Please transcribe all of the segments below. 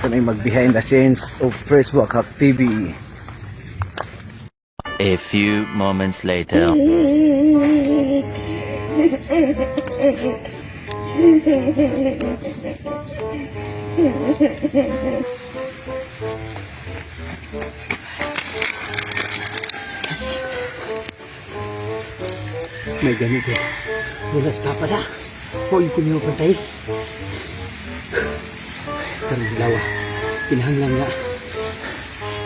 sa may mag behind the scenes of Press Wakak TV. A few moments later. May ganito. Bulas ka pala. Huwag ko niyo patay. Karong lawa. Pinahanglan nga.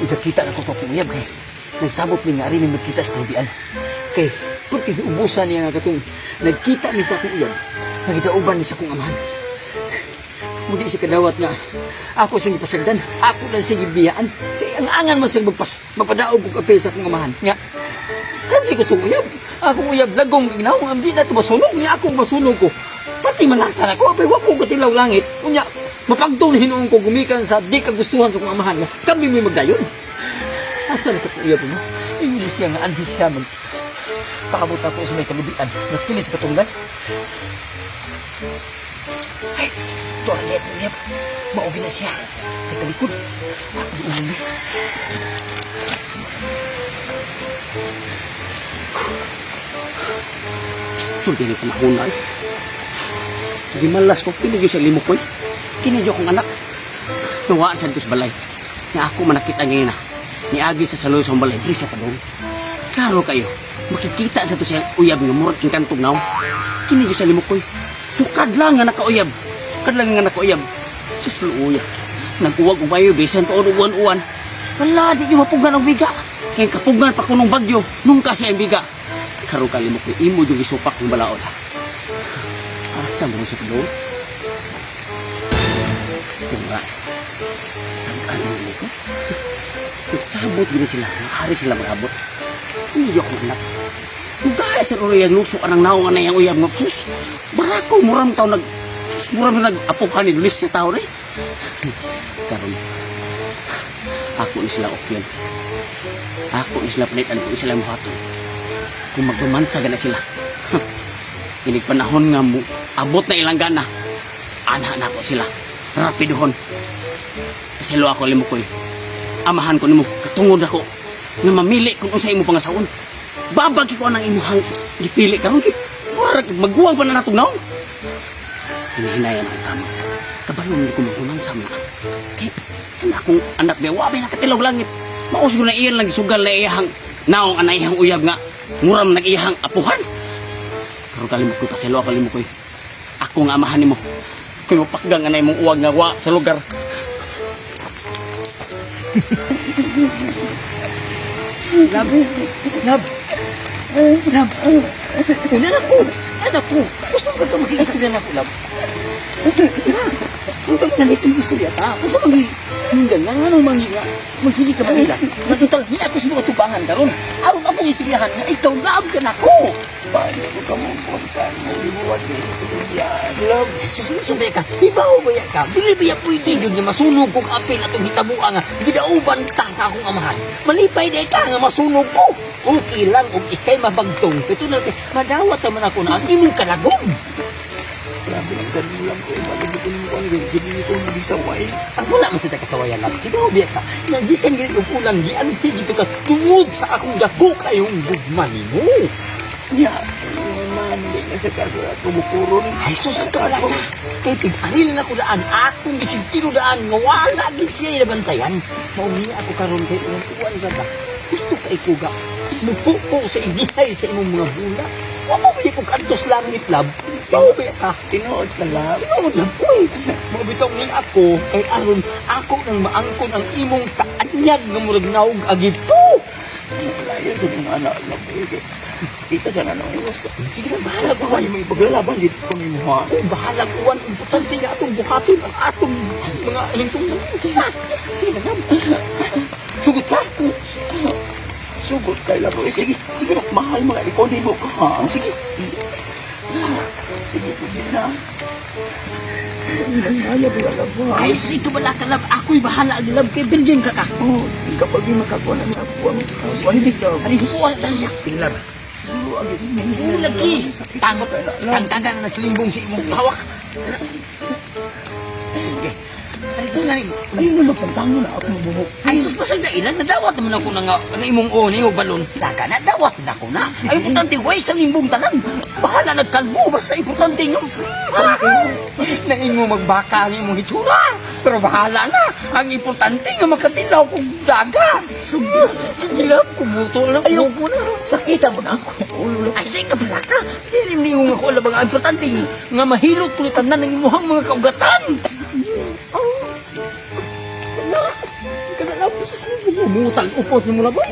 Ikakita na ko pa pumiyab kay. Nagsabot mi nga rin magkita sa kalubian. Kay, pati ubusan niya nga katong nagkita ni sa akong iyab. Nagitauban ni sa akong amahan. Muli siya kadawat nga. Ako siyang ipasagdan. Ako lang siyang ibiyaan. Kaya ang angan man siyang mapadaog ko kape sa akong amahan. Nga, kasi gusto ko uyab. Akong uyab lagong ginawang ang di na ito masunog niya akong masunog ko. Pati malasan ako, apay wag ko katilaw langit. Kunya, mapagtong hinuong ko gumikan sa di kagustuhan sa kong amahan. Kami may magdayon. Asa na sa uyab mo? Ingin siya nga anhi siya mag paabot ako sa may kalubian. Nagpilit sa katunggan. Ay, tuwalit mo uyab. Maubi na siya. Kay kalikod. Ako di umuli. Pistol din ko mahunay. Di malas ko, pinigyo sa limok ko. Kinidyo kong anak. Nawaan sa dito sa balay. Na ako manakita ngayon na. Niagi sa saloy sa balay. Diri siya pa doon. Klaro kayo. Makikita sa to siya uyab nga murag king kantog na. Kinidyo sa limok ko. Sukad lang nga nakauyab. Sukad lang nga nakauyab. Susuluya. Nag-uwag umayo, besan to uwan-uwan. Wala, di nyo mapugan ang biga. Kaya kapugan pa ko nung bagyo. Nung kasi ang biga. Karo kalimok ko, imo yung isupak ng balaod. Asa mo sa tulo? Ito nga. Ang ano ko? Nagsabot din sila. Hari sila mag-abot. Hindi ako anak. Kung kaya sa uro yung luso ka ng naong anay ang uyab nga. Sus, barako, muram tao muram na nag-apukan ni Luis sa tao rin. Karon, ako ni sila opyon. Ako ni sila panitan kung sila muhatong. Kung magpamansa na sila. Inig panahon nga mo, abot na ilang gana. Anak na ko sila. Rapidohon. Kasi lo ako limukoy. Amahan ko nimo, katungod ako. Nga mamili kung unsa imo pangasaon. Babagi ko ang imuhang gipili karon kay magguwang pa na natong naon. Hinahinayan ang kamo. Kabalong ni ko magpamansa na. Kay akong anak biya, wabay na katilaw langit. Maus ko na iyan lang isugal na iyahang naong anayhang uyab nga. Muram nag-ihang apuhan. Pero kalimok ko, paselo ako kalimok ko. Ako nga amahan ni mo. Kung mapakgang anay mong uwag nga wa sa lugar. Lab. Lab. Lab. Una na ko. Anak ko. Gusto ko ito mag-i-istorya na ko, Lab. Sige na. Ang pagnalit yung istorya ta. Kung sa hinggan nga ano mangi nga. Magsige ka ba nila? Natutang, hindi ako sa mga tubangan karon. Aron akong istoryahan nga, ikaw lab ka na ko. Paano ko ka mong kontan mo? Ibuwag din ito yan, lab. Jesus, sabi ka, ibaw ba yan ka? Bili-biya pwede yun nga masunog kong apil at ang hitabuka nga. Gidauban ta sa akong amahan. Malipay na ka nga masunog ko. Okay lang, kung ikay mabagtong. Ito na, madawat naman ako na ang imong kalagong. Grabe ang ganulang ko, malagitin mo ang ganyan ko hindi saway. Ang wala man sila kasawayan lang. Di ba, Obiak ka? Nagisan ganit ang ulang, gianti gito ka, tungod sa akong dako kayong gugmani mo. Ya, hindi na sa kagura, tumukuron. Ay, susan ka wala ka. Kaya pig-aril na ko daan, akong gisintino daan, nga wala gisiya'y nabantayan. Maumina ako karon kay uwan ka ba? Gusto ka ikuga. Mupupo sa inihay sa imong mga bula. Wala mo yung kantos langit, lab. Pauwi ka. Tinood na lang. Tinood lang. Uy, mga bitong ning ako, kay aron ako nang maangkon ang imong kaanyag ng murag naog agito. Malayo sa mga anak na pwede. Kita sa nanong iwas. Sige na, bahalag uwan. May paglalaban dito ko may muha. Bahalag uwan. Importante nga atong buhatin ang atong mga alingtong na. Sige na, lab. Sugot ka. Sugot kay labo. Sige, sige na. Mahal mga ikaw, di mo ka. Sige. Sige na. Ay, sige wala ka lab. Ako'y bahala ang lab kay Virgin ka ka. Oo, kapag yung makakuha na ako ang walibig daw. Ay, wala na niya. Tingnan. Lagi. Tangtagan na silimbong si imong hawak. Sige. Ay, Ayun na magpantango na ako mabuhok. Ay, sus, pasag na ilan, nadawat naman ako ng imong oni o balon. Daga, nadawat na ako na. Ay, importante, way, sa nimbong tanan. Bahala nagkalbo, basta importante yung... Nang imo magbaka ang imong hitsura. Pero bahala na. Ang importante nga makatilaw kong daga. Sige lang, kumuto lang. Ayaw ko na. Sakita mo na ako. Ay, sige ka pala ka. Dilim niyo nga ko alam ang importante nga mahilot kulitan na ng imuhang mga kaugatan. Kadalapos sa subo. Bumutang upos mo na ba?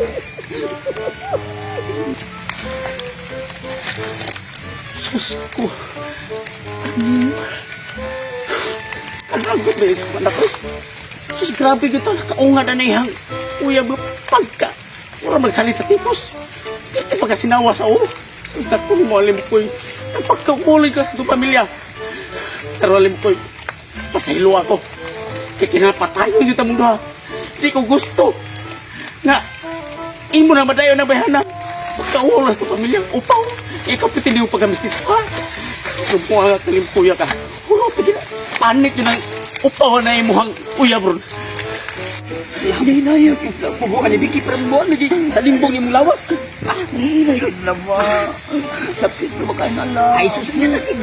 Sus ko. Alam ko ba yung anak ko? Sus, grabe ko ito. Nakaunga na ihang uyab mo pagka. Pura magsalit sa tipos. Dito pa kasi nawa sa ulo. Sus, naku mo alim ko yung napagkakuloy ka sa itong pamilya. Pero alim ko yung pasahilo ako. Kaya kinapatayo yung dito mundo ha. Hindi ko gusto na imo na madayo na bayana. Pagkaulas sa pamilya, upaw. Ikaw piti mo pagkamistis ko ha. Kung po nga kalimpuya ka. Ulo, pwede na. Panik yun ang upaw na imuhang uyab ron. Hindi na yun. Pubukan ni Vicky parang buwan. Lagi talimbong yung lawas. Hindi na yun naman. Sakit na ba kayo nala? Ay, susunod na natin.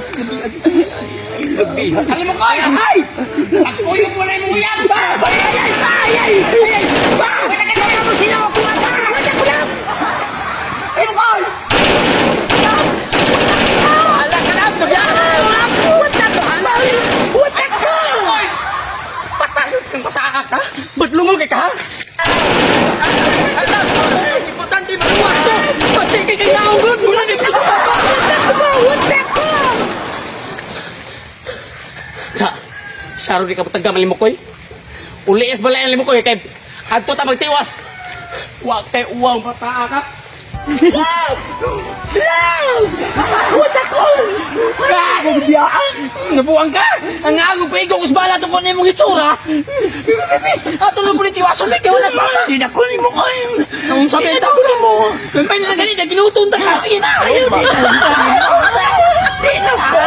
Ay, labihan. Alam mo kayo, ay! Pagkuyog mo na yung uyab! Ay! Wala ka na mo sila mo kuha pa! Wala ko lang! Ay, mo kayo! Ala ka lang! Butak ko! Patayot kang pataka ka? Ba't lumul ka? Importante maluwas ko! Pati kay naunggod! Mula na sa butak ko! Saro di ka patagka malimukoy? Uliis balay ang limukoy kay adto ta magtiwas! Huwag kay uwang pataka ka! Butak ko! Nabuang ka! Ang agong paigo kus bala to ko na imong hitsura! Ato lang po ni tiwason na tiwalas pa! Hindi na ko ni mo kayo! Ang sabi ito ko mo! May na ganit na ginutunta ka! Hindi na! Hindi na ko!